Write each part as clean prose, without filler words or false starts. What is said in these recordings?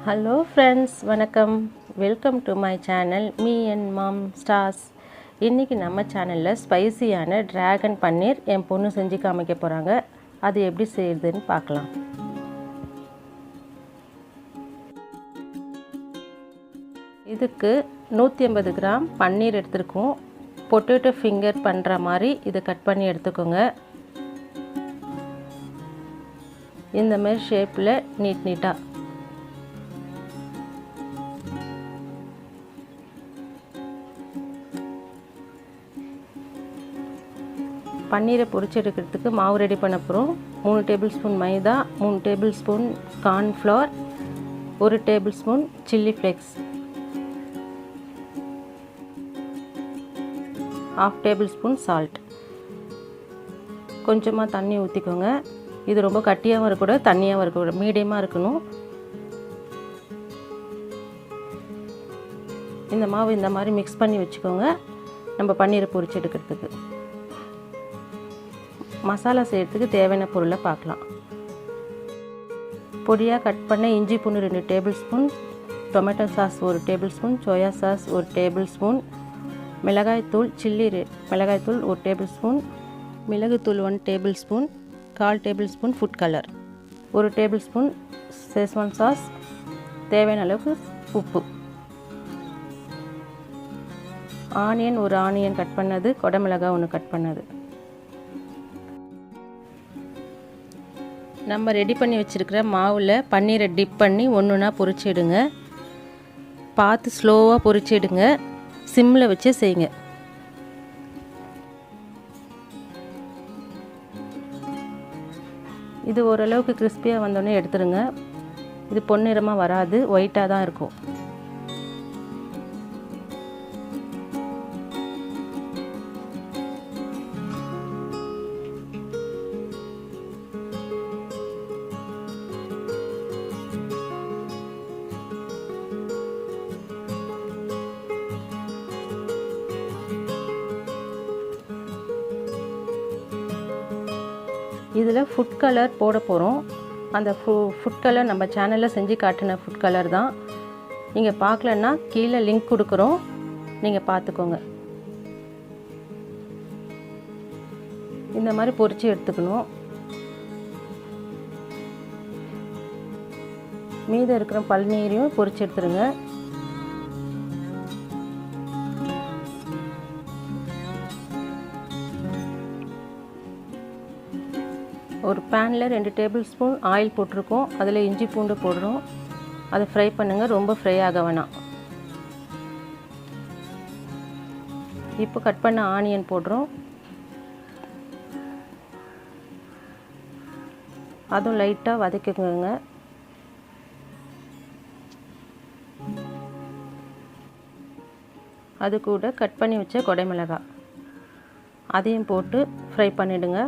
Hello friends, வணக்கம். Welcome to my channel Me&Mom stars. இன்னைக்கு நம்ம சேனல்ல ஸ்பைசியான டிராகன் பன்னீர் என் பொண்ணு செஞ்சு காமிக்க போறாங்க. அது எப்படி செய்யறதுன்னு பார்க்கலாம். இதுக்கு 150 கிராம் பன்னீர் எடுத்துருக்கோம். பொட்டேட்டோ ஃபிங்கர் பண்ற மாதிரி இத கட் பண்ணி எடுத்துக்கோங்க. இந்த மாதிரி ஷேப்ல நீட்டா பன்னீரை பொரிச்சு எடுக்கிறதுக்கு மாவு ரெடி பண்ண போகிறோம். 3 டேபிள் ஸ்பூன் மைதா, 3 table spoon cornflour, 1 table spoon chilli flakes, 1/2 table spoon salt. கொஞ்சமாக தண்ணி ஊற்றிக்கோங்க. இது ரொம்ப கட்டியாகவும் இருக்கக்கூடாது, தண்ணியாகவும் இருக்கக்கூடாது, மீடியமாக இருக்கணும். இந்த மாவு இந்த மாதிரி மிக்ஸ் பண்ணி வச்சுக்கோங்க நம்ம பன்னீரை பொரிச்சு எடுக்கிறதுக்கு. மசாலா செய்கிறதுக்கு தேவையான பொருளை பார்க்கலாம். பொடியாக கட் பண்ண இஞ்சி பூண்டு 2 table spoon, tomato sauce 1 table spoon, soya sauce 1 table spoon, மிளகாய்த்தூள் மிளகாய்த்தூள் 1 டேபிள் ஸ்பூன், மிளகுத்தூள் 1 table spoon, 1/4 table spoon food colour, 1 table spoon schezwan sauce, தேவையான அளவுக்கு உப்பு, ஆனியன் 1 ஆனியன் கட் பண்ணது, கொடமிளகாய் 1 கட் பண்ணது. நம்ம ரெடி பண்ணி வச்சுருக்கிற மாவில் பன்னீரை டிப் பண்ணி ஒன்றுனா பொரிச்சிடுங்க. பார்த்து ஸ்லோவாக பொரிச்சிடுங்க, சிம்மில் வச்சு செய்யுங்க. இது ஓரளவுக்கு கிறிஸ்பியாக வந்தோடனே எடுத்துருங்க. இது பொன்னிறமாக வராது, ஒயிட்டாக தான் இருக்கும். இதில் ஃபுட் கலர் போட போகிறோம். அந்த ஃபுட் கலர் நம்ம சேனலில் செஞ்சு காட்டின ஃபுட் கலர் தான். நீங்கள் பார்க்கலன்னா கீழே லிங்க் கொடுக்குறோம், நீங்கள் பார்த்துக்கோங்க. இந்த மாதிரி பொரிச்சு எடுத்துக்கணும். மீதம் இருக்கிற பன்னீரையும் பொரிச்சு எடுத்துருங்க. ஒரு பேனில் 2 டேபிள் ஸ்பூன் ஆயில் போட்டிருக்கோம். அதில் இஞ்சி பூண்டு போடுறோம். அதை ஃப்ரை பண்ணுங்கள், ரொம்ப ஃப்ரை ஆக வேணாம். இப்போ கட் பண்ண ஆனியன் போடுறோம். அதுவும் லைட்டாக வதக்கிக்கோங்க. அது கூட கட் பண்ணி வச்ச கொடமிளகாய் அதையும் போட்டு ஃப்ரை பண்ணிவிடுங்க.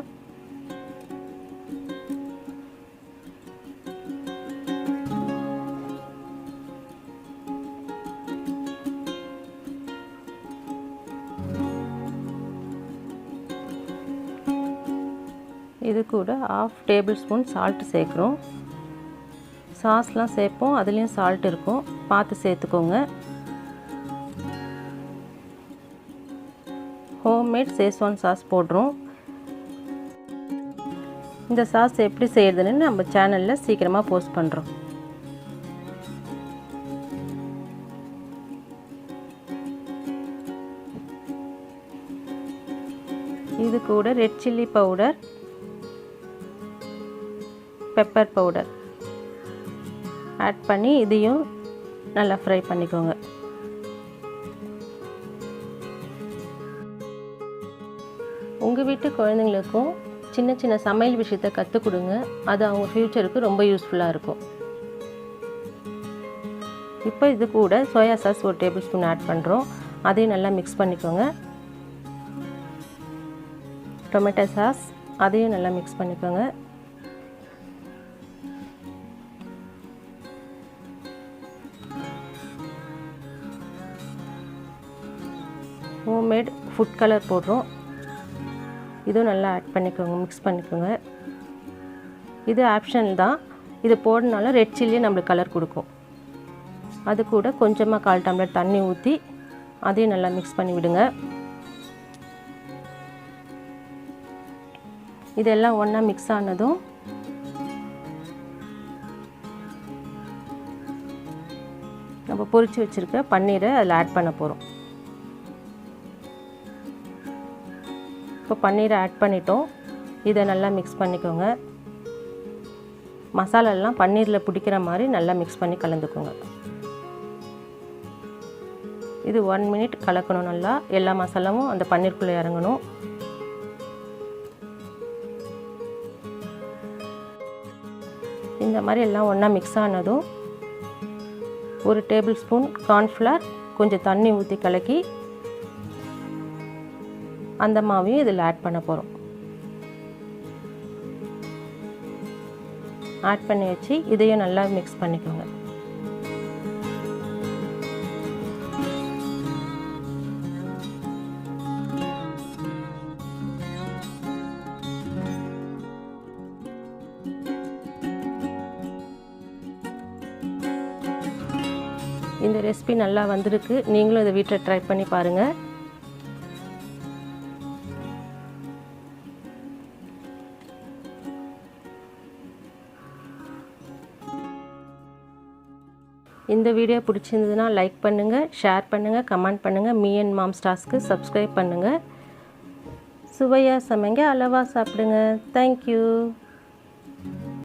இது கூட 1/2 டேபிள் ஸ்பூன் சால்ட் சேர்க்குறோம். சாஸ்லாம் சேர்ப்போம், அதுலேயும் சால்ட் இருக்கும், பார்த்து சேர்த்துக்கோங்க. ஹோம்மேட் ஷெஸ்வான் சாஸ் போடுறோம். இந்த சாஸ் எப்படி செய்யறதுன்னு நம்ம சேனலில் சீக்கிரமாக போஸ்ட் பண்ணுறோம். இது கூட red chilli powder, pepper powder add பண்ணி இதையும் நல்லா ஃப்ரை பண்ணிக்கோங்க. உங்கள் வீட்டு குழந்தைங்களுக்கும் சின்ன சின்ன சமையல் விஷயத்தை கற்றுக் கொடுங்க. அது அவங்க ஃப்யூச்சருக்கு ரொம்ப யூஸ்ஃபுல்லாக இருக்கும். இப்போ இது கூட soya sauce 1 tablespoon add பண்ணுறோம். அதையும் நல்லா மிக்ஸ் பண்ணிக்கோங்க. டொமேட்டோ சாஸ் அதையும் நல்லா மிக்ஸ் பண்ணிக்கோங்க. ஹோம்மேட் ஃபுட் கலர் போடுறோம். இதுவும் நல்லா ஆட் பண்ணிக்கோங்க, மிக்ஸ் பண்ணிக்கோங்க. இது ஆப்ஷனல் தான். இது போடுறதுனால ரெட் சில்லியே நம்மளுக்கு கலர் கொடுக்கும். அது கூட கொஞ்சமாக 1/4 டம்ளர் தண்ணி ஊற்றி அதையும் நல்லா மிக்ஸ் பண்ணி விடுங்க. இதெல்லாம் ஒன்றா மிக்ஸ் ஆனதும் நம்ம பொரிச்சு வச்சுருக்க பன்னீரை அதில் ஆட் பண்ண போகிறோம். இப்போ பன்னீரை ஆட் பண்ணிட்டோம். இதை நல்லா மிக்ஸ் பண்ணிக்கோங்க. மசாலாலாம் பன்னீரில் பிடிக்கிற மாதிரி நல்லா மிக்ஸ் பண்ணி கலந்துக்கோங்க. இது 1 மினிட் கலக்கணும். நல்லா எல்லா மசாலாவும் அந்த பன்னீருக்குள்ளே இறங்கணும். இந்த மாதிரி எல்லாம் ஒன்றா மிக்ஸ் ஆனதும் 1 டேபிள் ஸ்பூன் கார்ன்ஃப்ளவர் கொஞ்சம் தண்ணி ஊற்றி கலக்கி அந்த மாவையும் இதில் ஆட் பண்ண போகிறோம். ஆட் பண்ணி வச்சு இதையும் நல்லா மிக்ஸ் பண்ணிக்கோங்க. இந்த ரெசிபி நல்லா வந்திருக்கு. நீங்களும் இதை வீட்டில் ட்ரை பண்ணி பாருங்கள். இந்த வீடியோ பிடிச்சிருந்ததுன்னா லைக் பண்ணுங்கள், ஷேர் பண்ணுங்கள், கமெண்ட் பண்ணுங்கள். மீ அண்ட் மாம் ஸ்டார்ஸ்க்கு சப்ஸ்கிரைப் பண்ணுங்கள். சுவையாக சமைங்க, அளவாக சாப்பிடுங்க. தேங்க்யூ.